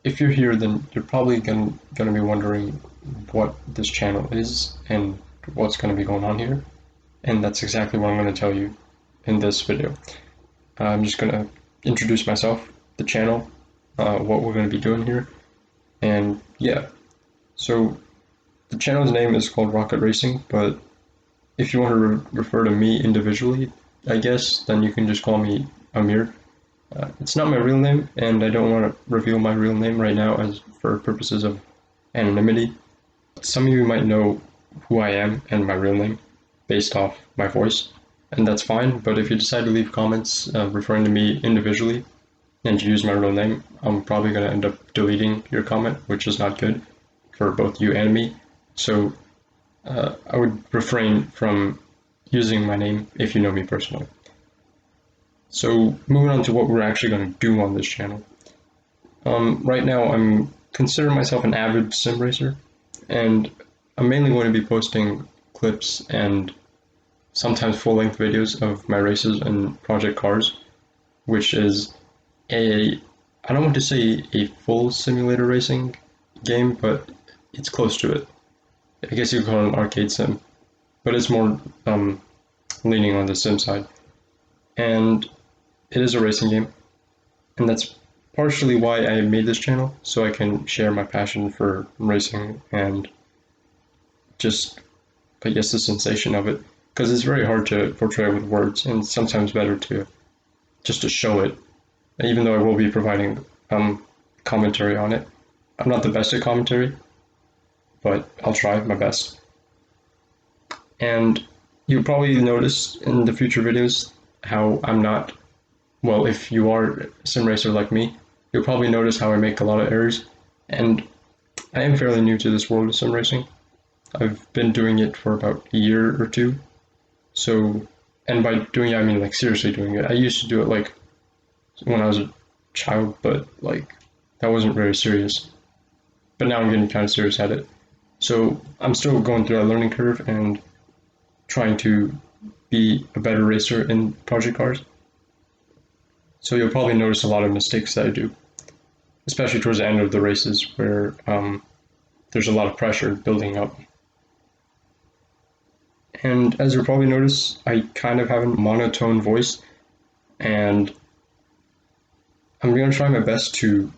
if you're here, then you're probably gonna be wondering what this channel is and what's gonna be going on here, and that's exactly what I'm gonna tell you in this video. I'm just gonna introduce myself, the channel, what we're gonna be doing here, and yeah. So the channel's name is called Rocket Racing, but if you want to refer to me individually, I guess, then you can just call me Amir. It's not my real name, and I don't want to reveal my real name right now as for purposes of anonymity. Some of you might know who I am and my real name based off my voice, and that's fine, but if you decide to leave comments referring to me individually and you use my real name, I'm probably going to end up deleting your comment, which is not good for both you and me. So I would refrain from using my name if you know me personally. So moving on to what we're actually going to do on this channel. Right now I'm considering myself an avid sim racer, and I'm mainly going to be posting clips and sometimes full-length videos of my races and Project Cars, which is I don't want to say a full simulator racing game, but it's close to it. I guess you could call it an arcade sim, but it's more leaning on the sim side. And it is a racing game, and that's partially why I made this channel, so I can share my passion for racing and just, I guess, the sensation of it, because it's very hard to portray with words, and it's sometimes better to just to show it, even though I will be providing commentary on it. I'm not the best at commentary, but I'll try my best. And you'll probably notice in the future videos how I'm not, well, if you are a sim racer like me, you'll probably notice how I make a lot of errors, and I am fairly new to this world of sim racing. I've been doing it for about a year or two, so, and by doing it I mean like seriously doing it. I used to do it like when I was a child, but like that wasn't very serious. But now I'm getting kind of serious at it. So I'm still going through that learning curve and trying to be a better racer in Project Cars. So you'll probably notice a lot of mistakes that I do, especially towards the end of the races where there's a lot of pressure building up. And as you'll probably notice, I kind of have a monotone voice, and I'm going to try my best to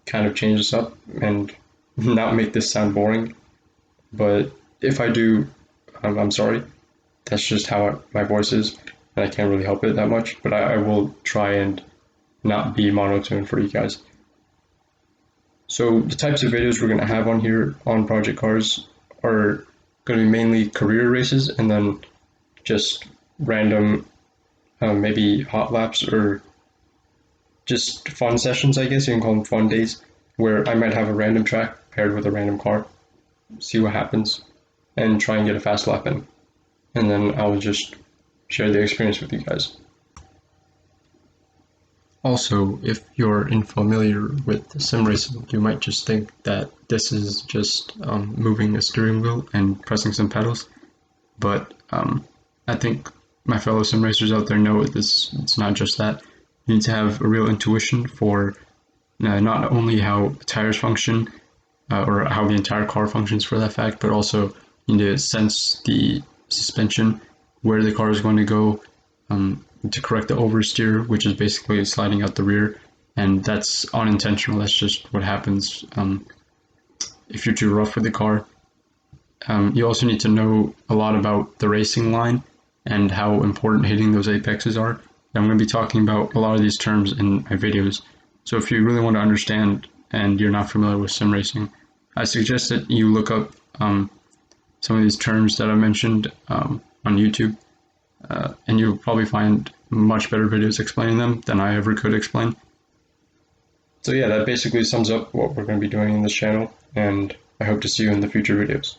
kind of change this up and not make this sound boring. But if I do, I'm sorry. That's just how my voice is, and I can't really help it that much. But I will try and not be monotone for you guys. So the types of videos we're going to have on here on Project Cars are going to be mainly career races, and then just random, maybe hot laps or just fun sessions, I guess you can call them fun days, where I might have a random track paired with a random car, see what happens, and try and get a fast lap in. And then I'll just share the experience with you guys. Also, if you're unfamiliar with sim racing, you might just think that this is just moving a steering wheel and pressing some pedals, but I think my fellow sim racers out there know it's not just that. You need to have a real intuition for not only how tires function, or how the entire car functions for that fact, but also you need to sense the suspension, where the car is going to go, to correct the oversteer, which is basically sliding out the rear, and that's unintentional. That's just what happens if you're too rough with the car. You also need to know a lot about the racing line and how important hitting those apexes are. I'm going to be talking about a lot of these terms in my videos, so if you really want to understand and you're not familiar with sim racing, I suggest that you look up some of these terms that I mentioned on YouTube, and you'll probably find much better videos explaining them than I ever could explain. So yeah, that basically sums up what we're going to be doing in this channel, and I hope to see you in the future videos.